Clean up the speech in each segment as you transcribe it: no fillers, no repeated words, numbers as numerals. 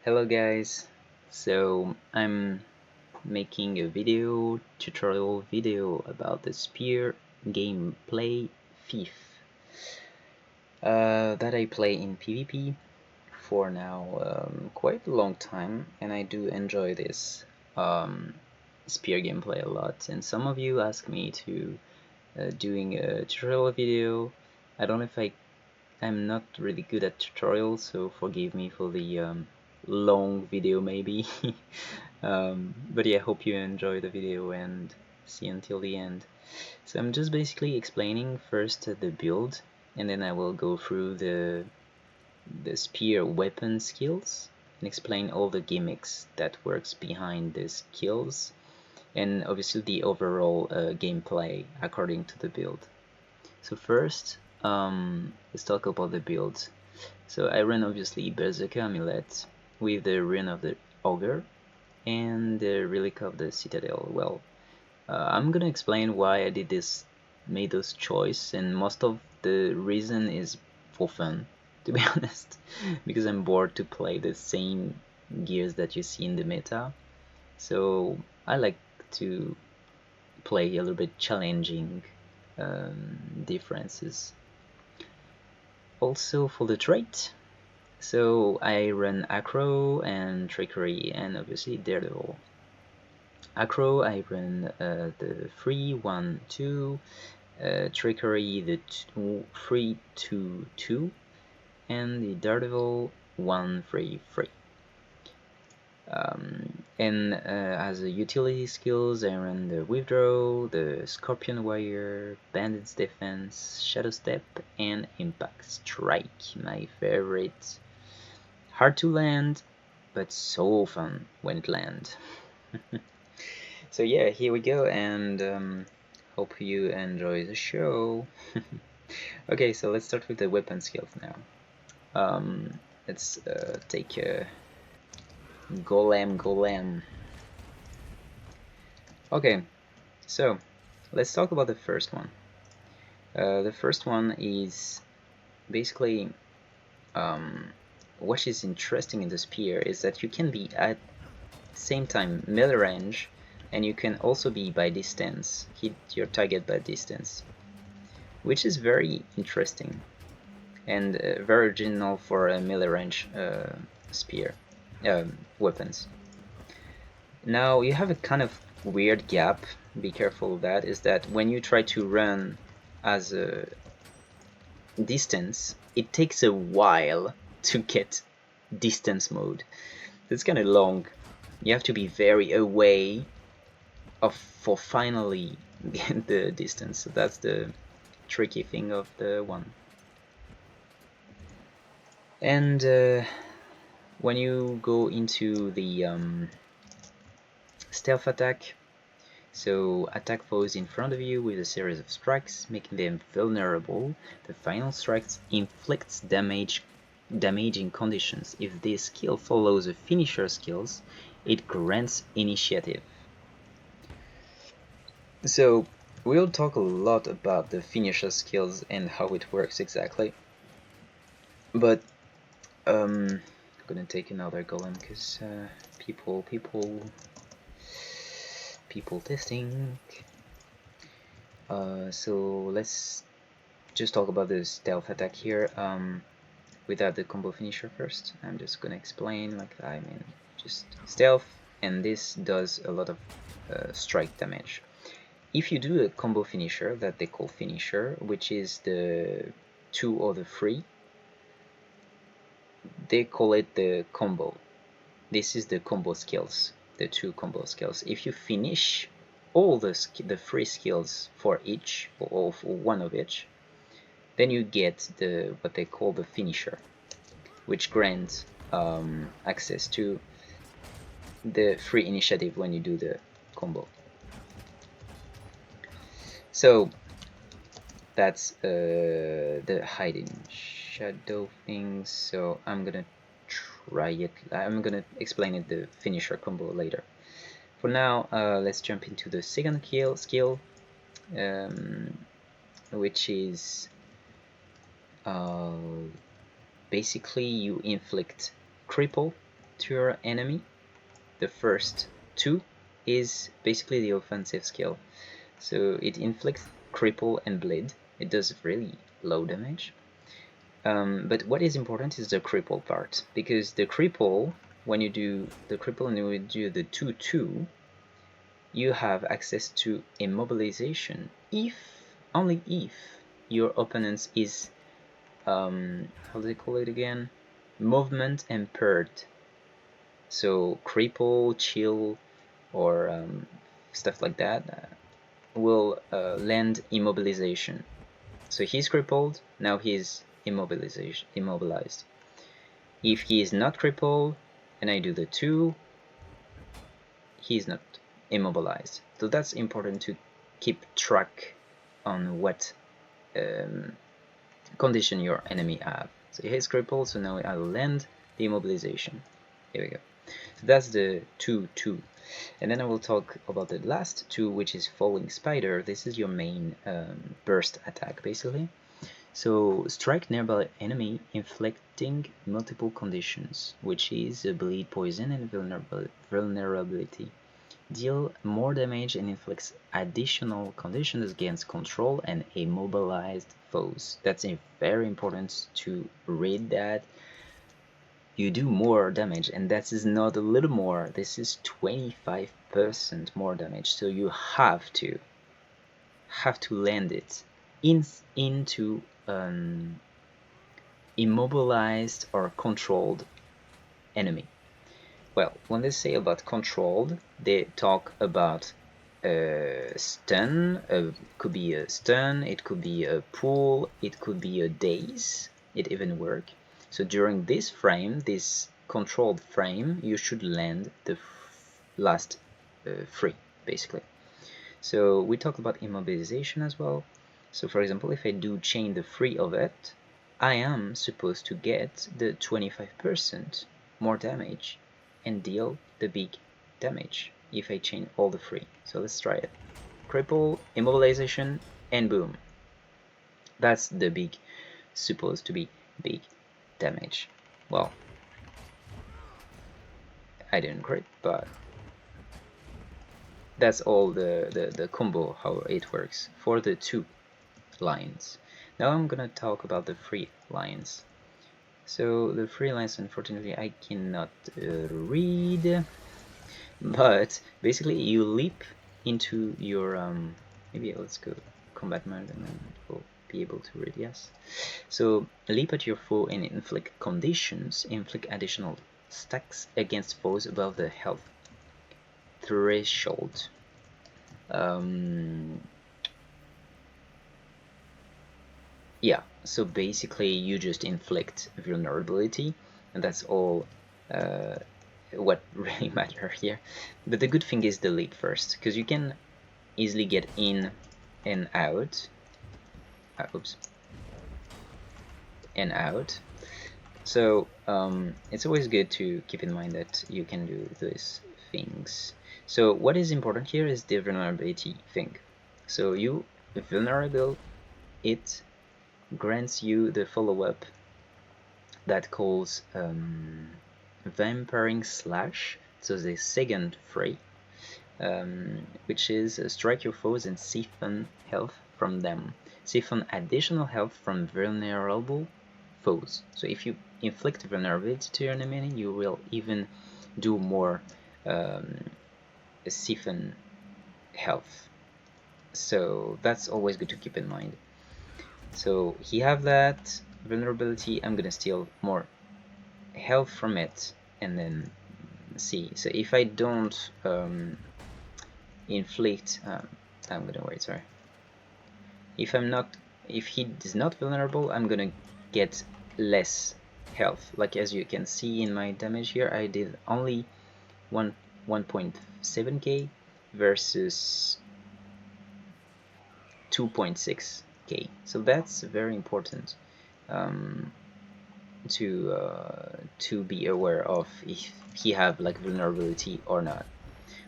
Hello guys, so I'm making a tutorial video about the spear gameplay fifth that I play in PvP for now quite a long time, and I do enjoy this um, spear gameplay a lot. And some of you ask me to doing a tutorial video. I don't know if I'm not really good at tutorials, so forgive me for the long video maybe. But yeah, hope you enjoy the video and see until the end. So I'm just basically explaining first the build, and then I will go through the spear weapon skills and explain all the gimmicks that works behind the skills, and obviously the overall gameplay according to the build. So first, let's talk about the build. So I run obviously Berserker Amulet with the Rune of the Ogre and the Relic of the Citadel. Well, I'm gonna explain why I made those choice, and most of the reason is for fun, to be honest, because I'm bored to play the same gears that you see in the meta. So I like to play a little bit challenging differences. Also for the trait, so I run Acro and Trickery and obviously Daredevil. Acro I run the 3-1-2, Trickery the 3-2-2, and the Daredevil 1-3-3. And as a utility skills, I run the Withdraw, the Scorpion Warrior, Bandit's Defense, Shadow Step, and Impact Strike, my favorite. Hard to land, but so fun when it lands. So yeah, here we go, and hope you enjoy the show. Okay, so let's start with the weapon skills now. Let's take a golem. Okay, so let's talk about the first one. The first one is basically what is interesting in the spear is that you can be at the same time melee range, and you can also be by distance, hit your target by distance, which is very interesting and very original for a melee range spear weapons. Now you have a kind of weird gap, be careful of that, is that when you try to run as a distance, it takes a while to get distance mode. It's kind of long. You have to be very away for finally get the distance. So that's the tricky thing of the one. And when you go into the stealth attack, so attack foes in front of you with a series of strikes, making them vulnerable. The final strike inflicts damaging conditions. If this skill follows a finisher skills, it grants initiative. So we'll talk a lot about the finisher skills and how it works exactly. But I'm gonna take another golem because people testing. So let's just talk about the stealth attack here without the combo finisher first. I'm just gonna explain, like, I mean, just stealth, and this does a lot of strike damage. If you do a combo finisher that they call finisher, which is the 2 or the 3, they call it the combo. This is the combo skills, the 2 combo skills. If you finish all the 3 skills for each, or for one of each, then you get what they call the finisher, which grants access to the free initiative when you do the combo. So that's the hiding shadow things. So I'm gonna try it. I'm gonna explain it the finisher combo later. For now, let's jump into the second skill, which is basically you inflict cripple to your enemy. The first 2 is basically the offensive skill. So it inflicts cripple and bleed. It does really low damage. But what is important is the cripple part, because the cripple, when you do the cripple and you do the 2-2, you have access to immobilization if, only if, your opponent is, how do they call it again? Movement impaired. So cripple, chill, or stuff like that will land immobilization. So he's crippled, now he's immobilized. If he is not crippled and I do the 2, he's not immobilized. So that's important to keep track on what condition your enemy have. So he's crippled, so now I will land the immobilization. Here we go. So that's the 2-2. And then I will talk about the last 2, which is Falling Spider. This is your main burst attack, basically. So strike nearby enemy, inflicting multiple conditions, which is bleed, poison, and vulnerability. Deal more damage and inflicts additional conditions against control and immobilized foes. That's very important to read that. You do more damage, and that is not a little more, this is 25% more damage, so you have to land it into immobilized or controlled enemy. Well, when they say about controlled, they talk about stun. Could be a stun, it could be a pull, it could be a daze. It even work. So during this frame, this controlled frame, you should land the last 3, basically. So we talk about immobilization as well. So for example, if I do chain the 3 of it, I am supposed to get the 25% more damage and deal the big damage if I chain all the 3. So let's try it. Cripple, immobilization, and boom. That's the big, supposed to be big damage. Well, I didn't crit, but that's all the combo, how it works for the 2 lines. Now I'm gonna talk about the 3 lines. So the 3 lines, unfortunately, I cannot read, but basically you leap into your maybe let's go combat mode and then we'll be able to read. Yes. So leap at your foe and inflict conditions, inflict additional stacks against foes above the health threshold. Yeah, so basically you just inflict vulnerability, and that's all what really matters here. But the good thing is the leap first, because you can easily get in and out. Oops. And out. So it's always good to keep in mind that you can do these things. So what is important here is the vulnerability thing. So you vulnerable, it grants you the follow-up that calls vampiring slash, so the second fray, which is strike your foes and siphon health from them. Siphon additional health from vulnerable foes. So if you inflict vulnerability to your enemy, you will even do more siphon health. So that's always good to keep in mind. So he have that vulnerability, I'm gonna steal more health from it and then see. So if I don't inflict, I'm gonna wait, sorry. If he is not vulnerable, I'm gonna get less health. Like as you can see in my damage here, I did only 1.7k versus 2.6k. So that's very important to be aware of if he have like vulnerability or not.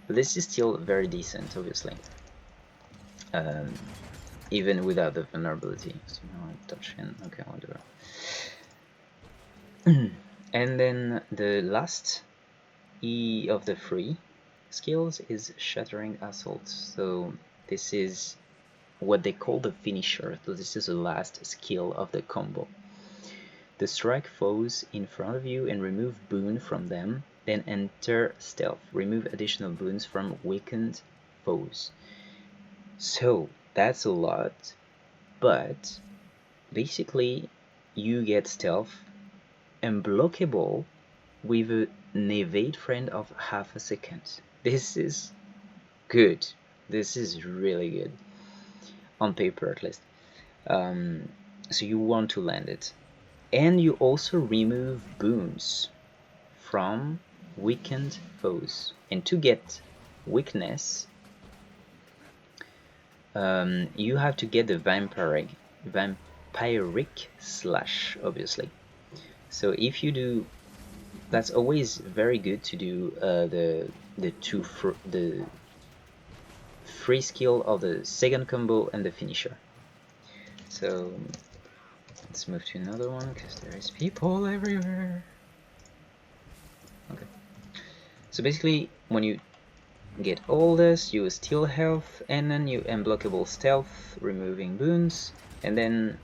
But this is still very decent, obviously, even without the vulnerability. So now I touch him. Okay, whatever. And then the last of the free skills is Shattering Assault. So this is what they call the finisher. So this is the last skill of the combo. To strike foes in front of you and remove boon from them, then enter stealth. Remove additional boons from weakened foes. So that's a lot, but basically you get stealth unblockable with an evade friend of half a second. This is good. This is really good. On paper at least. So you want to land it. And you also remove boons from weakened foes. And to get weakness, you have to get the vampiric slash, obviously. So if you do, that's always very good to do the free skill of the second combo and the finisher. So let's move to another one because there is people everywhere. Okay. So basically, when you get all this, you steal health, and then you unblockable stealth, removing boons, and then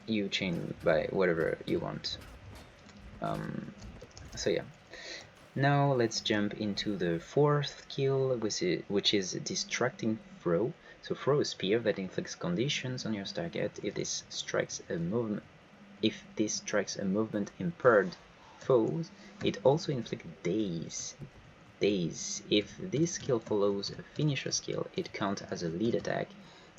you chain by whatever you want. So yeah. Now let's jump into the fourth skill, which is Distracting Throw. So throw a spear that inflicts conditions on your target. If this strikes a movement impaired foes, it also inflicts daze. If this skill follows a finisher skill, it counts as a lead attack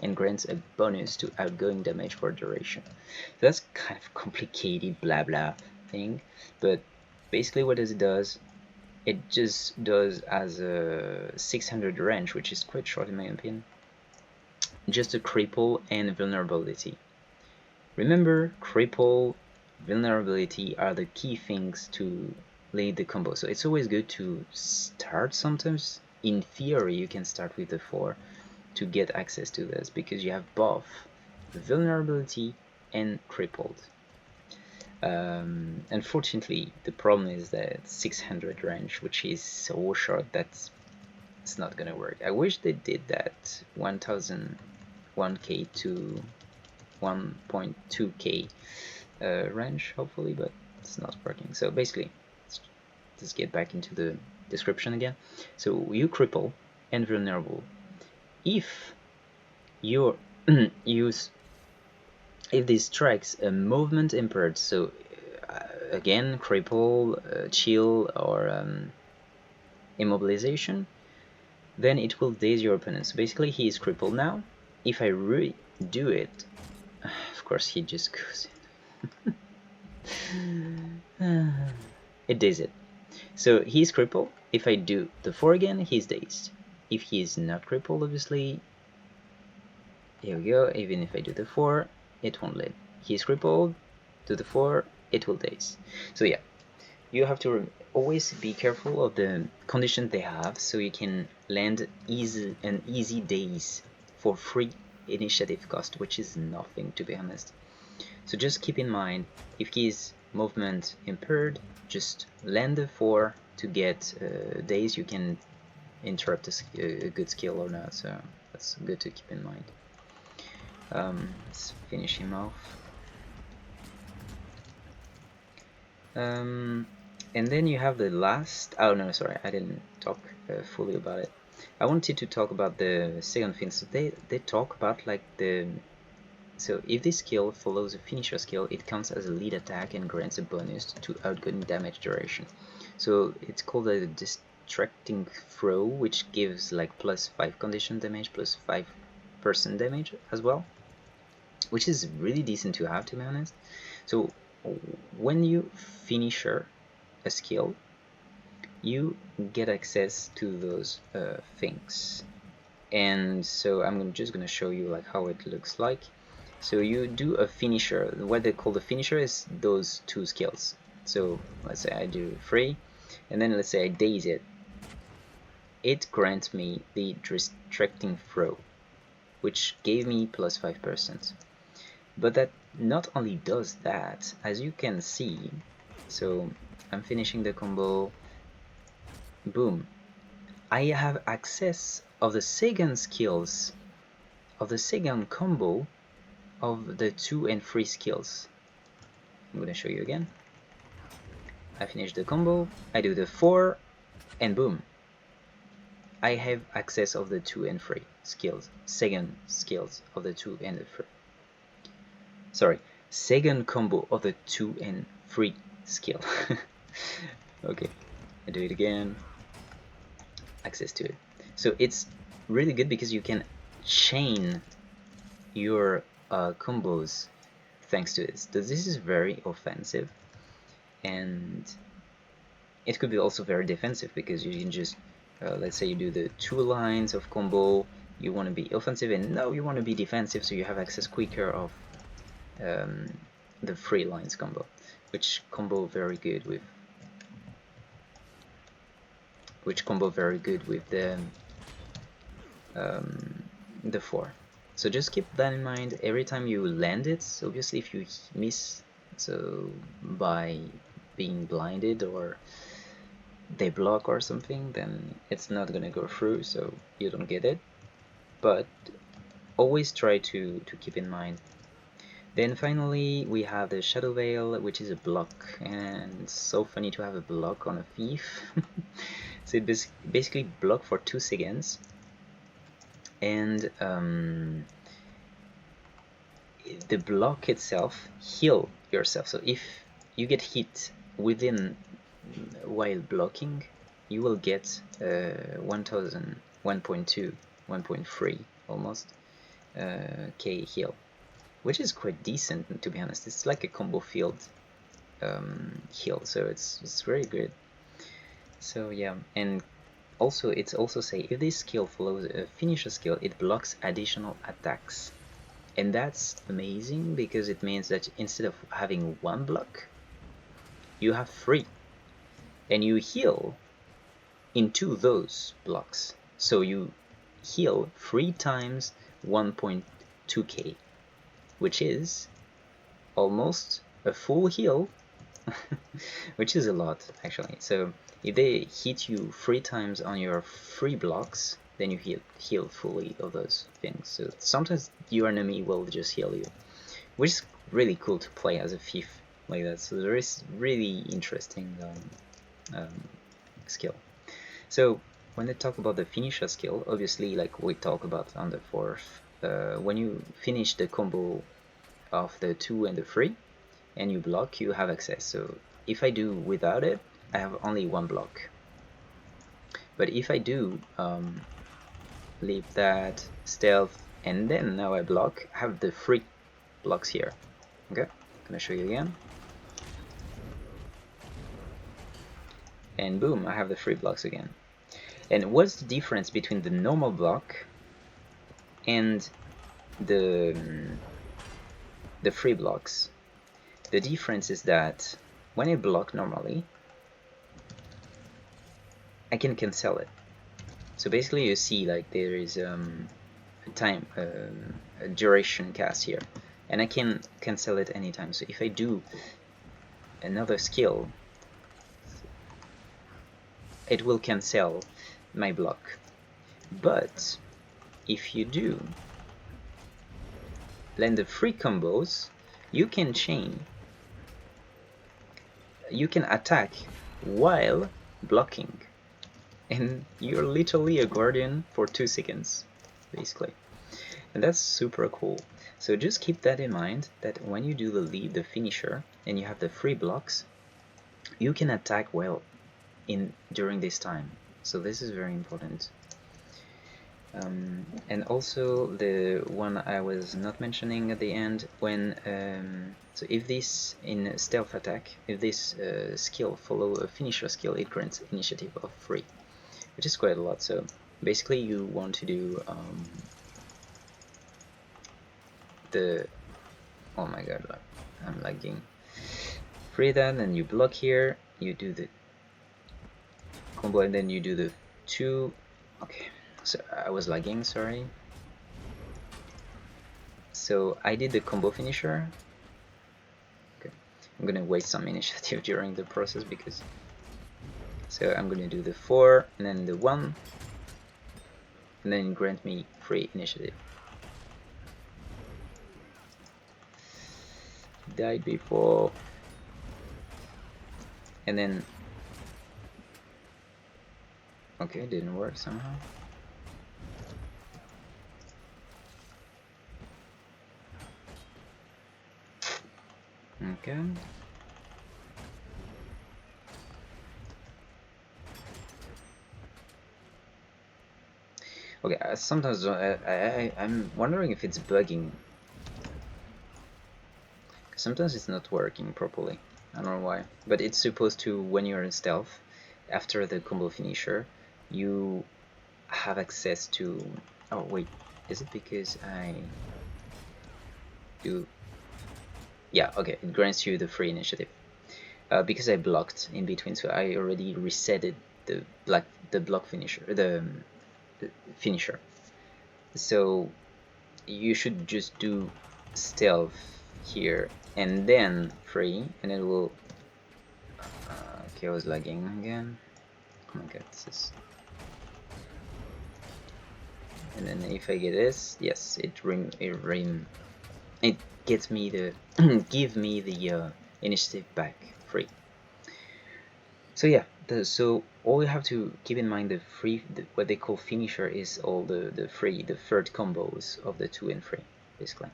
and grants a bonus to outgoing damage for duration. So that's kind of complicated blah blah thing, but basically what it does, it just does as a 600 range, which is quite short in my opinion, just a cripple and vulnerability. Remember, cripple, vulnerability are the key things to lead the combo. So it's always good to start sometimes. In theory, you can start with the 4 to get access to this because you have both vulnerability and crippled. Unfortunately, the problem is that 600 range, which is so short that it's not gonna work. I wish they did that 1001k to 1.2k range, hopefully, but it's not working. So basically, let's just get back into the description again. So you cripple and vulnerable. If you use, if this strikes a movement impaired, so again cripple, chill, or immobilization, then it will daze your opponent. So basically he is crippled now. If I redo it, of course he just goes in. It dazes it. So he's crippled. If I do the 4 again, he's dazed. If he is not crippled, obviously, here we go, even if I do the 4, it won't let. He's crippled, do the 4, it will daze. So yeah, you have to always be careful of the conditions they have, so you can land an easy daze for free initiative cost, which is nothing, to be honest. So just keep in mind, if he's movement impaired, just land the 4 to get daze. You can interrupt a good skill or not, so that's good to keep in mind. Let's finish him off. And then you have the last, oh no, sorry, I didn't talk fully about it. I wanted to talk about the second thing. So they talk about like the, so if this skill follows a finisher skill, it counts as a lead attack and grants a bonus to outgoing damage duration. So it's called a Distracting Throw, which gives like +5 condition damage, +5% damage as well, which is really decent to have, to be honest. So when you finisher a skill, you get access to those things. And so I'm just gonna show you like how it looks like. So you do a finisher. What they call the finisher is those 2 skills. So let's say I do 3, and then let's say I daze it. It grants me the Distracting Throw, which gave me +5%. But that not only does that, as you can see, so I'm finishing the combo, boom, I have access of the second skills, of the second combo of the 2 and 3 skills. I'm gonna show you again. I finish the combo, I do the 4, and boom, I have access of the 2 and 3 skills, second skills of the 2 and the 3. Sorry, second combo of the 2 and 3 skill. Okay, I do it again, access to it. So it's really good because you can chain your combos thanks to this. So this is very offensive, and it could be also very defensive because you can just let's say you do the 2 lines of combo, you want to be offensive, and now you want to be defensive, so you have access quicker of the 3 lines combo, which combo very good with the 4. So just keep that in mind every time you land it. Obviously if you miss, so by being blinded or they block or something, then it's not gonna go through, so you don't get it. But always try to keep in mind. Then finally we have the Shadow Veil, which is a block, and it's so funny to have a block on a thief. So it basically block for 2 seconds, and the block itself heal yourself. So if you get hit within while blocking, you will get 1000, 1.2, 1.3 almost K heal, which is quite decent, to be honest. It's like a combo field heal, so it's very good. So yeah, and also it's also say if this skill follows a finisher skill, it blocks additional attacks. And that's amazing because it means that instead of having 1 block, you have 3, and you heal into those blocks. So you heal 3 times 1.2k, which is almost a full heal, which is a lot actually. So if they hit you 3 times on your 3 blocks, then you heal fully of those things. So sometimes your enemy will just heal you, which is really cool to play as a thief like that. So there is really interesting skill. So when I talk about the finisher skill, obviously like we talk about on the 4th, when you finish the combo of the 2 and the 3 and you block, you have access. So if I do without it, I have only 1 block. But if I do leave that stealth and then now I block, I have the 3 blocks here. Okay, I'm gonna show you again. And boom, I have the 3 blocks again. And what's the difference between the normal block and the 3 blocks? The difference is that when I block normally, I can cancel it. So basically you see like there is a time a duration cast here, and I can cancel it anytime. So if I do another skill, it will cancel my block. But if you do land the 3 combos, you can chain, you can attack while blocking, and you're literally a guardian for 2 seconds basically, and that's super cool. So just keep that in mind, that when you do the finisher and you have the 3 blocks, you can attack well during this time. So this is very important. And also the one I was not mentioning at the end, when so if this in stealth attack, if this skill follow a finisher skill, it grants initiative of 3, which is quite a lot. So basically you want to do oh my god, I'm lagging. Free that, and you block here, you do the combo, and then you do the 2. Okay, so I was lagging, sorry. So I did the combo finisher. Okay, I'm gonna waste some initiative during the process because So I'm gonna do the 4 and then the 1, and then grant me free initiative. Died before, and then okay, it didn't work somehow. Okay. Okay, sometimes I'm wondering if it's bugging. Sometimes it's not working properly. I don't know why. But it's supposed to, when you're in stealth, after the combo finisher, you have access to... Oh, wait. Is it because I do... Yeah, okay. It grants you the free initiative. Because I blocked in between, so I already resetted the block finisher, the finisher. So you should just do stealth here and then free, and it will... okay, I was lagging again. Oh my god, this is... And then if I get this, yes, it gets me the give me the initiative back free. So yeah, so all you have to keep in mind, what they call finisher is all the third combos of the 2 and 3 basically.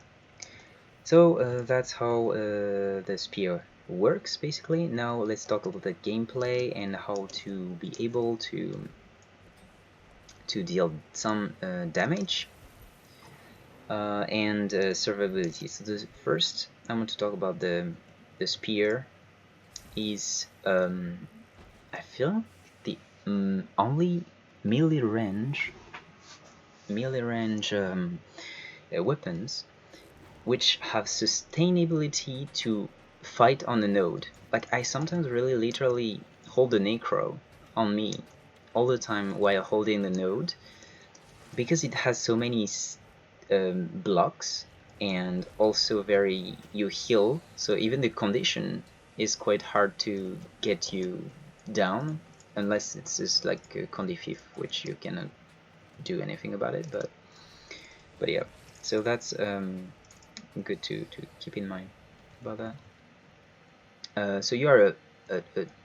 So that's how the spear works basically. Now let's talk about the gameplay and how to be able to deal some damage and survivability. So the first I want to talk about the spear is I feel the only melee range weapons which have sustainability to fight on the node. Like I sometimes really literally hold the necro on me all the time while holding the node, because it has so many blocks, and also you heal, so even the condition is quite hard to get you down, unless it's just like a condi 5, which you cannot do anything about it, but yeah, so that's good to keep in mind about that. So you are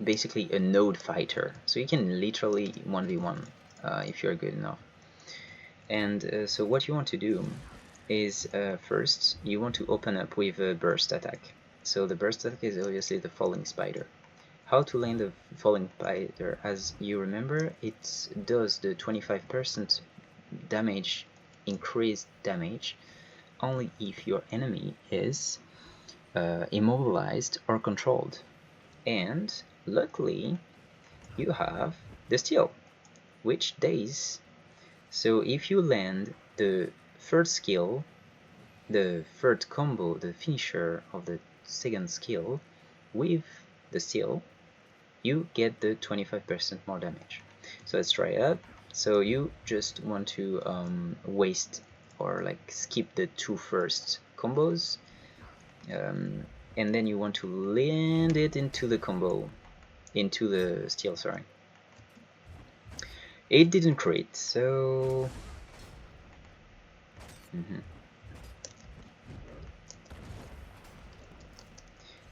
basically a node fighter, so you can literally 1v1 if you're good enough. And so what you want to do is first you want to open up with a burst attack. So the burst attack is obviously the falling spider. How to land the falling spider? As you remember, it does the 25% damage, increased damage, only if your enemy is immobilized or controlled. And luckily you have the steal, which daze. So if you land the third skill, the third combo, the finisher of the second skill with the steal, you get the 25% more damage. So let's try it. So you just want to waste or like skip the 2 first combos, and then you want to land it into the combo, into the steal, sorry. It didn't crit, so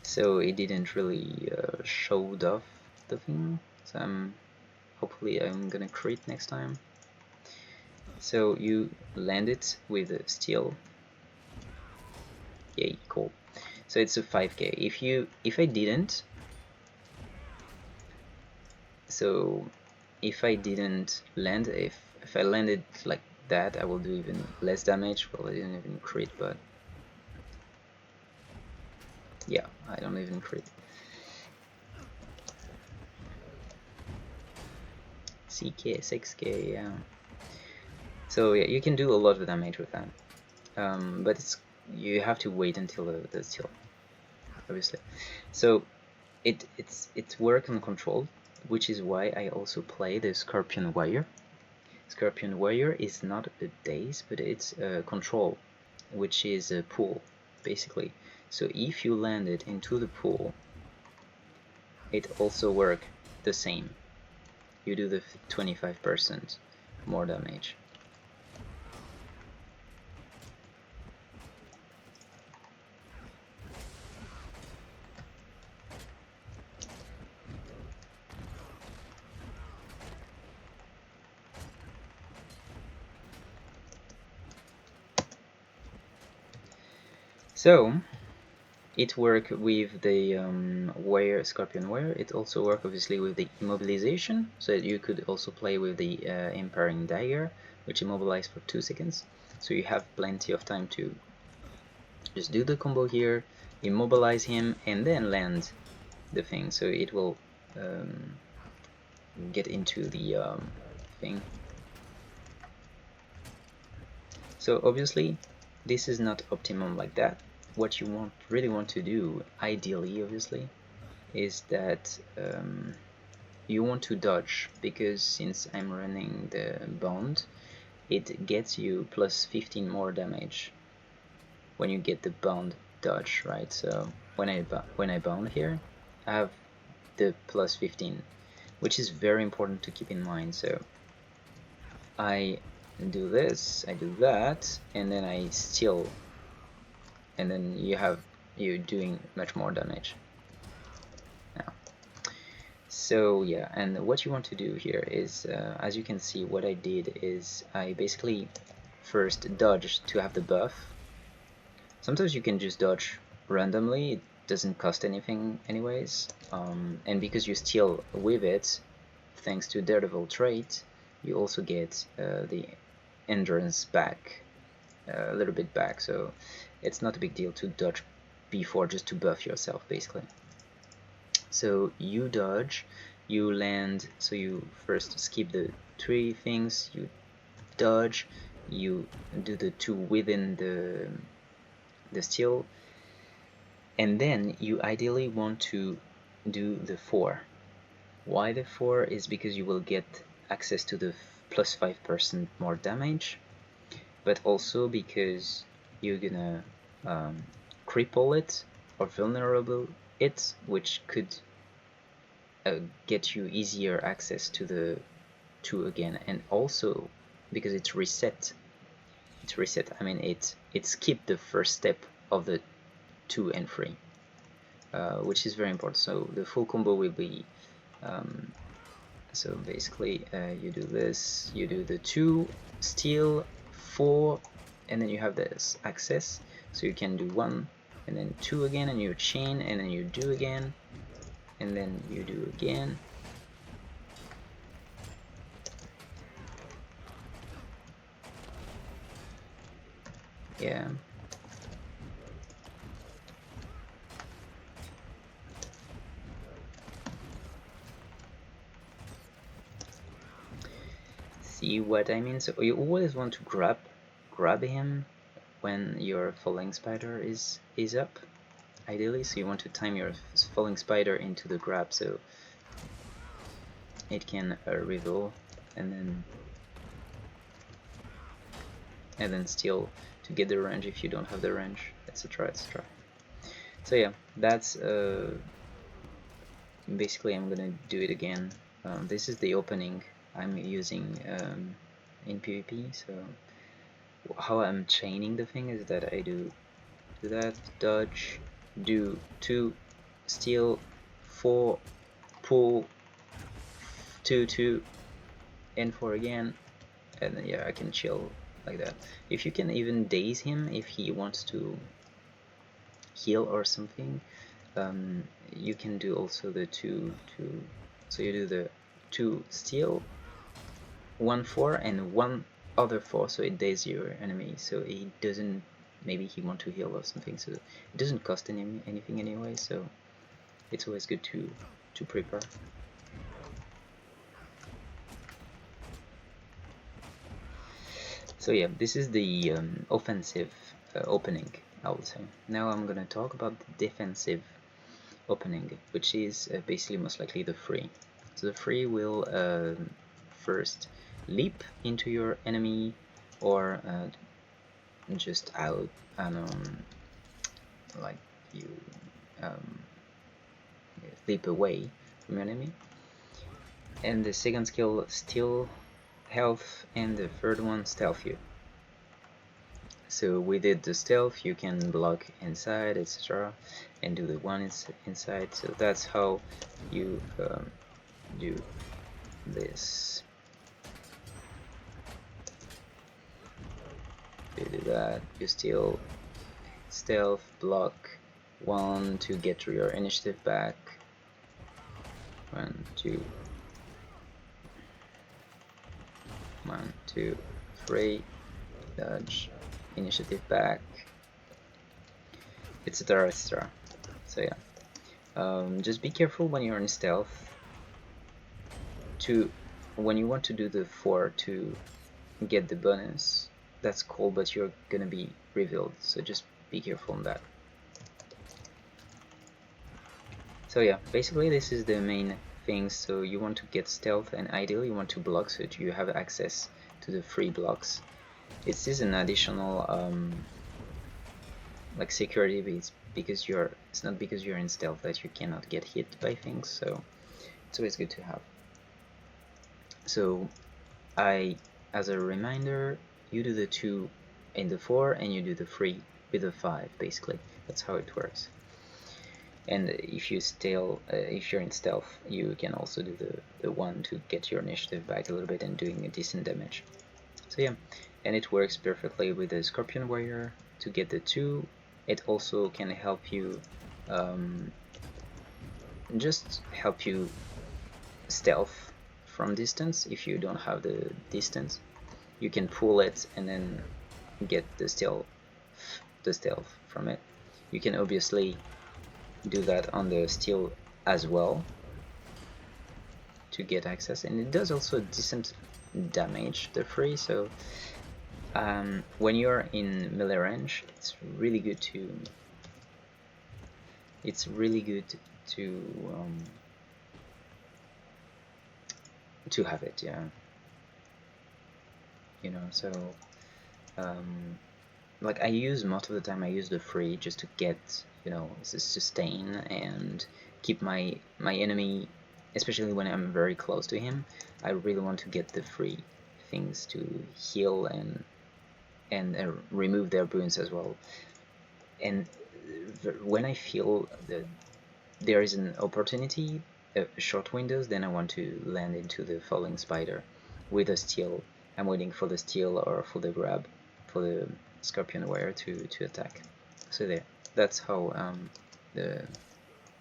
so it didn't really showed off the thing. So hopefully I'm gonna crit next time. So you land it with a steal. Yay, cool. So it's a 5k. If I didn't, so if I didn't land, if I landed like that, I will do even less damage. Well, I didn't even crit, but yeah, I don't even crit. CK, 6k, yeah. So yeah, you can do a lot of damage with that, but you have to wait until the steal, obviously. So it's work uncontrolled, which is why I also play the Scorpion Warrior. Scorpion Warrior is not a daze, but it's a control, which is a pool, basically. So if you land it into the pool, it also works the same. you do the 25% more damage. So it works with the Scorpion Wire. It also works obviously with the immobilization, so that you could also play with the Empowering Dagger, which immobilizes for 2 seconds. So you have plenty of time to just do the combo here, immobilize him, and then land the thing. So it will get into the thing. So obviously this is not optimum like that. What you really want to do, ideally obviously, is that you want to dodge, because since I'm running the bond, it gets you plus 15 more damage when you get the bond dodge, right? So when I bound here, I have the plus 15, which is very important to keep in mind. So I do this, I do that, and then I steal, and then you're doing much more damage. Now, so yeah, and what you want to do here is, as you can see, what I did is I basically first dodge to have the buff. Sometimes you can just dodge randomly, it doesn't cost anything anyways, and because you steal with it, thanks to Daredevil trait, you also get the endurance back, a little bit back, so it's not a big deal to dodge before, just to buff yourself basically. So you dodge, you land, so you first skip the 3 things, you dodge, you do the 2 within the steal, and then you ideally want to do the 4. Why the 4 is because you will get access to the plus 5% more damage, but also because you're gonna cripple it or vulnerable it, which could get you easier access to the 2 again, and also because it's reset. I mean, it skipped the first step of the 2 and 3, which is very important. So the full combo will be so basically you do this, you do the 2 steal, 4, and then you have this access, so you can do 1 and then 2 again, and you chain, and then you do again, and then you do again. Yeah. See what I mean? So you always want to grab him when your falling spider is up, ideally. So you want to time your falling spider into the grab, so it can reveal, and then steal to get the range if you don't have the range, etc, etc. So yeah, that's basically I'm gonna do it again. This is the opening I'm using in PvP. So how I'm chaining the thing is that I do that, dodge, do 2, steal, 4, pull, 2, 2, and 4 again, and then yeah, I can chill like that. If you can even daze him if he wants to heal or something, you can do also the 2, 2, so you do the 2 steal, 1 4, and 1 other 4, so it dazes your enemy, so he doesn't, maybe he want to heal or something, so it doesn't cost anything anyway, so it's always good to prepare. So yeah, this is the offensive opening, I would say. Now I'm gonna talk about the defensive opening, which is basically most likely the free. So the free will first leap into your enemy, or just out, and like you leap away from your enemy. and the second skill steal health, and the third one stealth you. So we did the stealth, you can block inside, etc., and do the one inside. So that's how you do this. You do that, you steal, stealth, block, one to get your initiative back. 1, 2, 1, 2, 3, dodge, initiative back, etc., etc. So yeah, just be careful when you're in stealth. When you want to do the 4 to get the bonus, that's cool, but you're gonna be revealed, so just be careful on that. So yeah, basically this is the main thing. So you want to get stealth, and ideally you want to block so that you have access to the free blocks. It is an additional like security, but it's not because you're in stealth that you cannot get hit by things, so it's always good to have. So as a reminder, you do the 2 in the 4 and you do the 3 with the 5, basically. That's how it works. And if you're in stealth, you can also do the 1 to get your initiative back a little bit and doing a decent damage. So yeah, and it works perfectly with the Scorpion Warrior to get the 2. It also can help you just help you stealth from distance. If you don't have the distance, you can pull it and then get the stealth from it. You can obviously do that on the steel as well to get access, and it does also decent damage, the 3. So when you're in melee range, it's really good to have it, yeah. You know, so like I use most of the time, I use the 3 just to get, you know, sustain and keep my enemy, especially when I'm very close to him. I really want to get the 3 things to heal and remove their wounds as well. And when I feel that there is an opportunity, short windows, then I want to land into the falling spider with a steal. I'm waiting for the steal or for the grab for the Scorpion Warrior to attack. So there, that's how the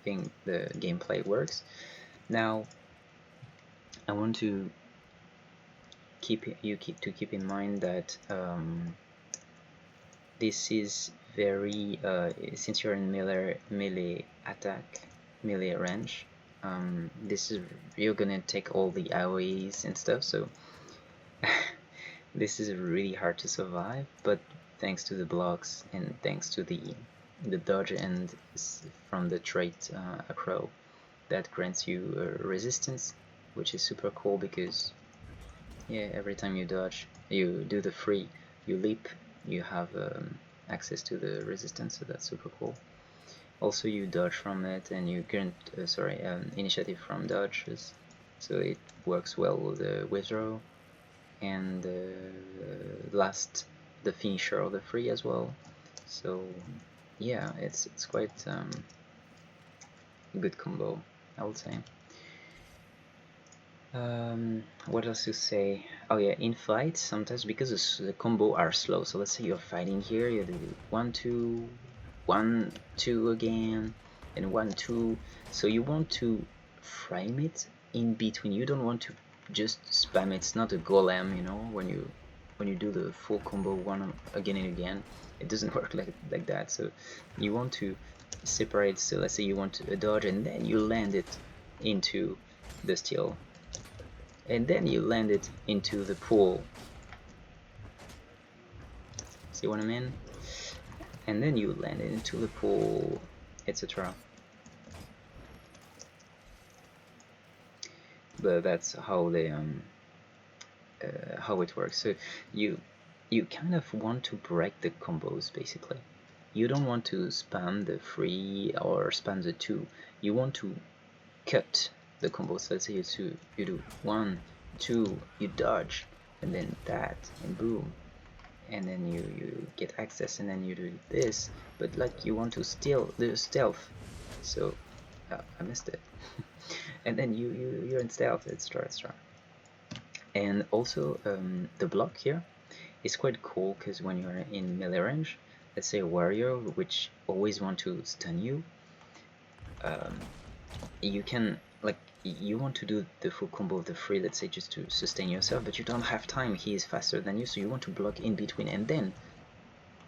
gameplay works. Now I want to keep in mind that this is very since you're in melee attack, melee range, this is, you're gonna take all the AoEs and stuff, so this is really hard to survive, but thanks to the blocks and thanks to the dodge and from the trait acro, that grants you resistance, which is super cool because yeah, every time you dodge, you do the free, you leap, you have access to the resistance, so that's super cool. Also, you dodge from it, and you grant initiative from dodges, so it works well with the withdraw, and the finisher of the free as well. So yeah, it's quite a good combo, I would say. What else to say? Oh yeah, in fights sometimes because the combo are slow. So let's say you're fighting here, you do 1 2 1 2 again, and 1 2. So you want to frame it in between. You don't want to just spam it. It's not a golem, you know. When you do the full combo one again and again, it doesn't work like that. So you want to separate. So let's say you want a dodge, and then you land it into the steel, and then you land it into the pool. See what I mean? And then you land it into the pool, etc. But that's how they how it works. So you kind of want to break the combos, basically. You don't want to spam the 3 or spam the 2. You want to cut the combo. So let's say you do 1, 2, you dodge, and then that, and boom, and then you get access, and then you do this, but like you want to steal the stealth, so I missed it. And then you're in stealth, etc. And also the block here is quite cool, because when you're in melee range, let's say a warrior which always want to stun you, you can, like, you want to do the full combo of the free, let's say, just to sustain yourself, but you don't have time, he is faster than you, so you want to block in between, and then,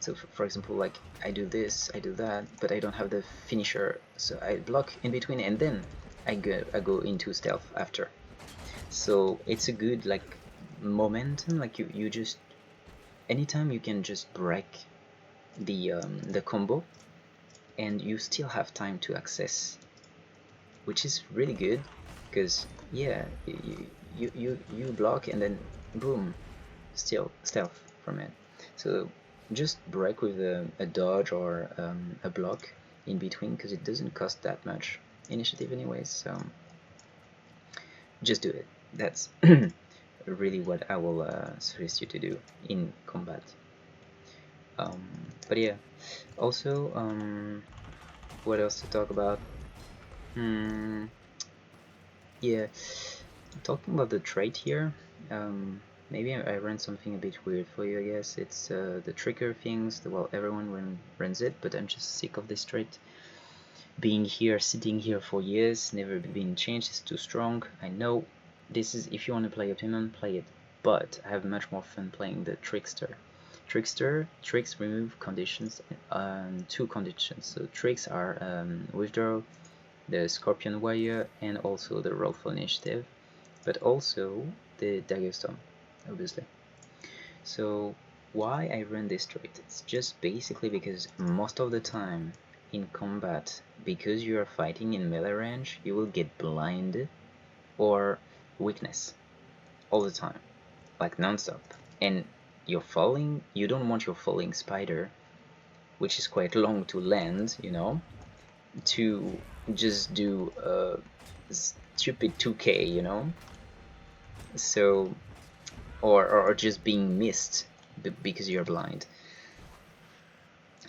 so for example, like, I do this, I do that, but I don't have the finisher, so I block in between, and then I go into stealth after. So it's a good, like, momentum, like you just, anytime you can just break the combo, and you still have time to access, which is really good, because yeah, you block, and then boom, still stealth from it. So just break with a dodge or a block in between, because it doesn't cost that much initiative anyways, so just do it. That's really what I will suggest you to do in combat. But yeah, also what else to talk about? Yeah, talking about the trait here, maybe I ran something a bit weird for you, I guess. It's the trigger things, well, everyone runs it, but I'm just sick of this trait. Being here, sitting here for years, never been changed, it's too strong. I know, this is, if you want to play Optimum, play it, but I have much more fun playing the Trickster. Tricks remove conditions, 2 conditions. So tricks are withdraw, the Scorpion Warrior, and also the roll for initiative, but also the Dagger Storm, obviously. So why I run this trait? It's just basically because most of the time in combat, because you are fighting in melee range, you will get blind or weakness all the time, like non-stop. And you're falling, you don't want your falling spider, which is quite long to land, you know, to just do a stupid 2k, you know, so, or just being missed because you're blind.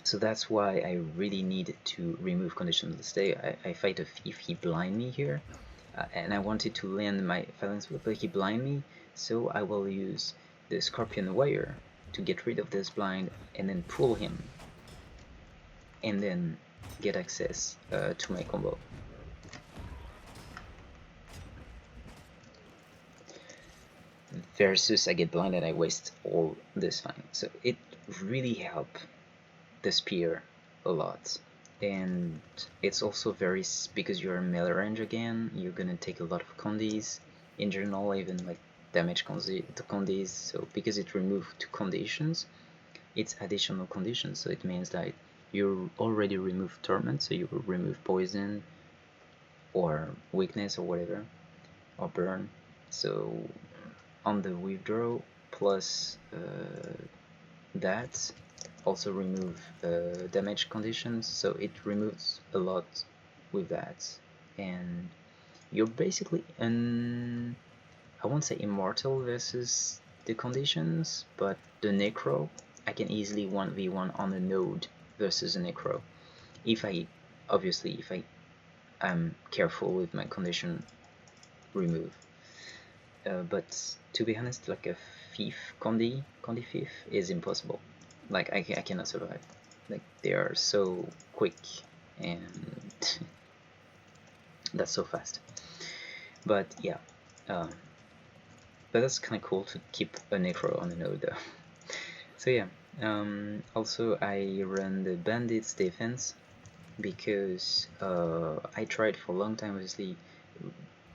So that's why I really need to remove conditions. Let's say I fight a thief, he blind me here, and I wanted to land my phalanx, but he blind me, so I will use the Scorpion Warrior to get rid of this blind, and then pull him, and then get access to my combo. Versus I get blind and I waste all this time. So it really helped the spear a lot. And it's also very, because you're in melee range again, you're gonna take a lot of condis in general, even like damage condis. So because it removed 2 conditions, it's additional conditions. So it means that you already removed torment, so you will remove poison or weakness or whatever, or burn. So on the withdraw plus that also remove damage conditions, so it removes a lot with that, and you're basically I won't say immortal versus the conditions, but the necro, I can easily 1v1 on a node versus a necro, if I am careful with my condition remove. But to be honest, like a thief condi thief is impossible. Like I cannot survive. Like they are so quick, and that's so fast. But yeah, but that's kind of cool to keep a necro on the node though. So yeah, also I run the bandits defense because I tried for a long time. Obviously,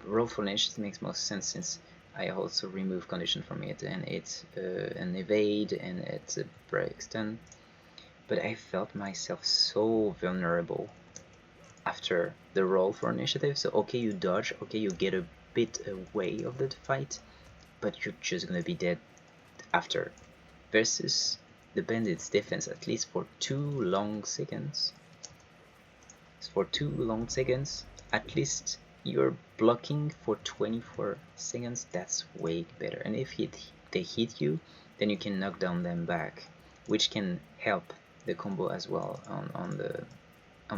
roll for initiative makes most sense, since I also remove condition from it, and it's an evade, and it's a break stun. But I felt myself so vulnerable after the roll for initiative. So okay, you dodge, okay, you get a bit away of the fight, but you're just gonna be dead after. Versus the bandits defense, at least for 2 long seconds. For 2 long seconds, at least you're blocking for 24 seconds, that's way better. And if they hit you, then you can knock down them back, which can help the combo as well on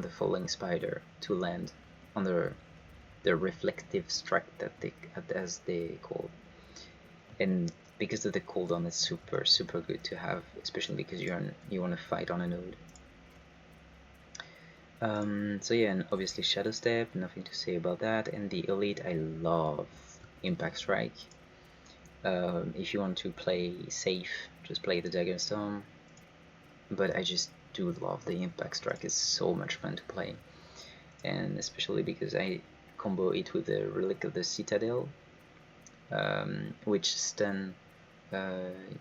the falling spider to land on the reflective strike that as they call. And because of the cooldown, it's super good to have, especially because you want to fight on a node. So yeah, and obviously Shadow Step, nothing to say about that. And the Elite, I love Impact Strike. If you want to play safe, just play the Dagger Storm. But I just do love the Impact Strike, it's so much fun to play. And especially because I combo it with the Relic of the Citadel, which stun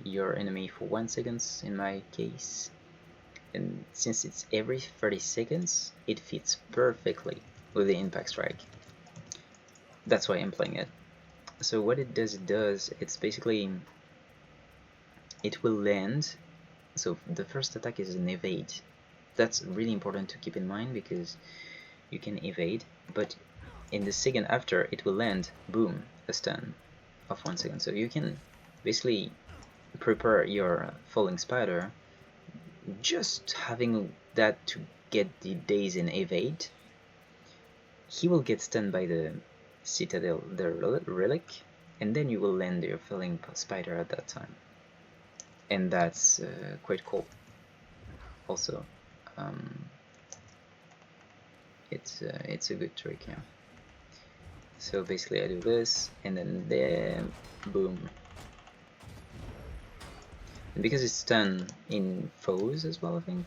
your enemy for 1 second in my case. And since it's every 30 seconds, it fits perfectly with the Impact Strike. That's why I'm playing it. So what it does, it's basically, it will land. So the first attack is an evade. That's really important to keep in mind because you can evade, but in the second after it will land, boom, a stun of 1 second. So you can basically prepare your falling spider, just having that to get the daze and evade. He will get stunned by the citadel, the relic, and then you will land your falling spider at that time, and that's quite cool. Also, it's a good trick, yeah. So basically I do this, and then boom. And because it's done in foes as well, I think.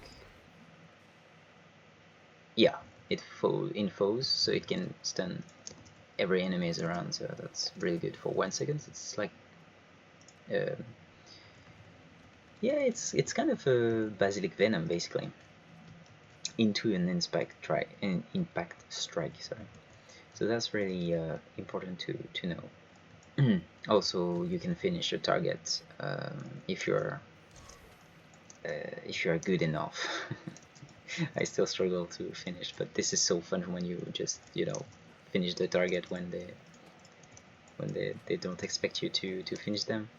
Yeah, in foes, so it can stun every enemy is around, so that's really good for 1 second. It's like, yeah, it's kind of a Basilic Venom basically into an impact strike. Sorry. So that's really important to know. Also, you can finish your target if you're good enough. I still struggle to finish, but this is so fun when you just finish the target when they don't expect you to finish them.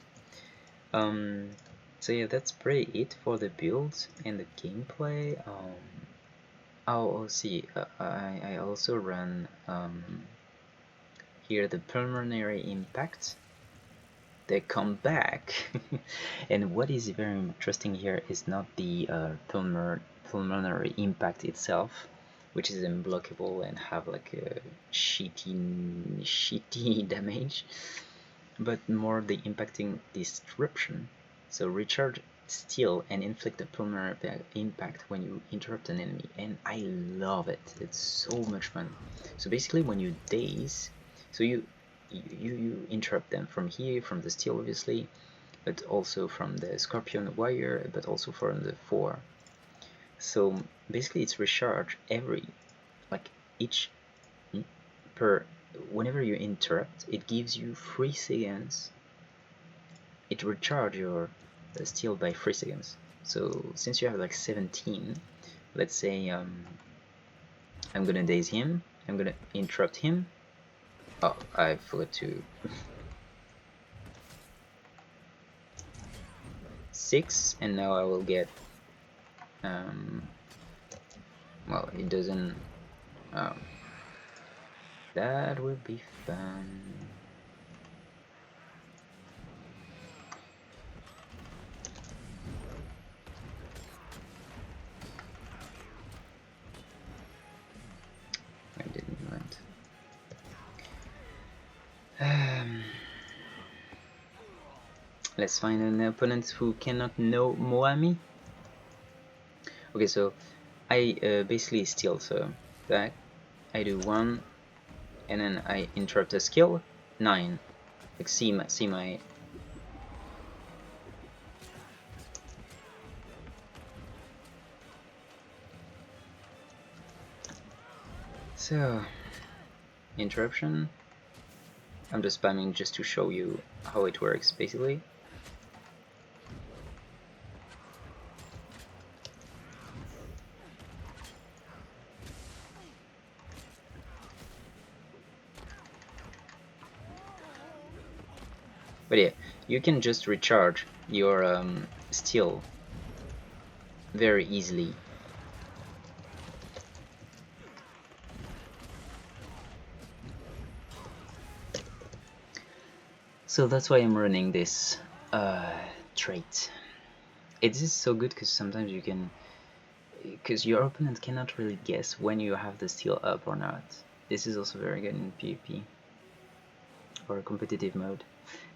So yeah, that's pretty it for the build and the gameplay. I'll see. I also run here the pulmonary impact. They come back, and what is very interesting here is not the pulmonary impact itself, which is unblockable and have like a shitty damage, but more the impacting disruption. So recharge steal and inflict a pulmonary impact when you interrupt an enemy, and I love it. It's so much fun. So basically when you daze, so you interrupt them from here, from the steel obviously, but also from the scorpion wire, but also from the 4. So basically it's recharge every, like each per, whenever you interrupt, it gives you 3 seconds. It recharge your steel by 3 seconds. So since you have like 17, let's say I'm gonna daze him, I'm gonna interrupt him. Oh, I forgot to 6, and now I will get well, it doesn't that will be fun. I didn't mind. Let's find an opponent who cannot know Moami. Okay, so I basically steal, so back, I do 1, and then I interrupt a skill, 9. Like see my so interruption. I'm just spamming just to show you how it works basically. But yeah, you can just recharge your steel very easily. So that's why I'm running this trait. It is so good because sometimes you can, because your opponent cannot really guess when you have the steel up or not. This is also very good in PvP or competitive mode.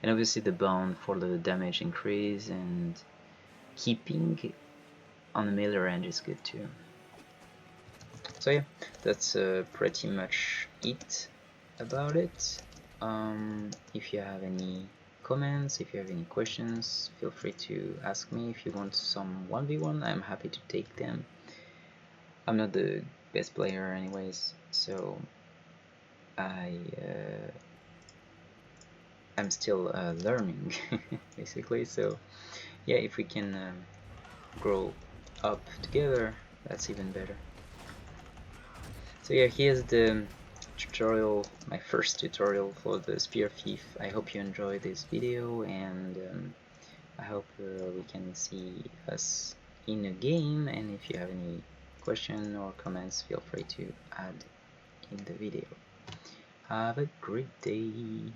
And obviously the bound for the damage increase, and keeping on the melee range is good too. So yeah, that's pretty much it about it. If you have any comments, if you have any questions, feel free to ask me. If you want some 1v1, I'm happy to take them. I'm not the best player anyways, so I'm still learning basically. So yeah, if we can grow up together, that's even better. So yeah, here's the tutorial, my first tutorial for the Spear Thief. I hope you enjoyed this video, and I hope we can see us in a game, and if you have any question or comments, feel free to add in the video. Have a great day.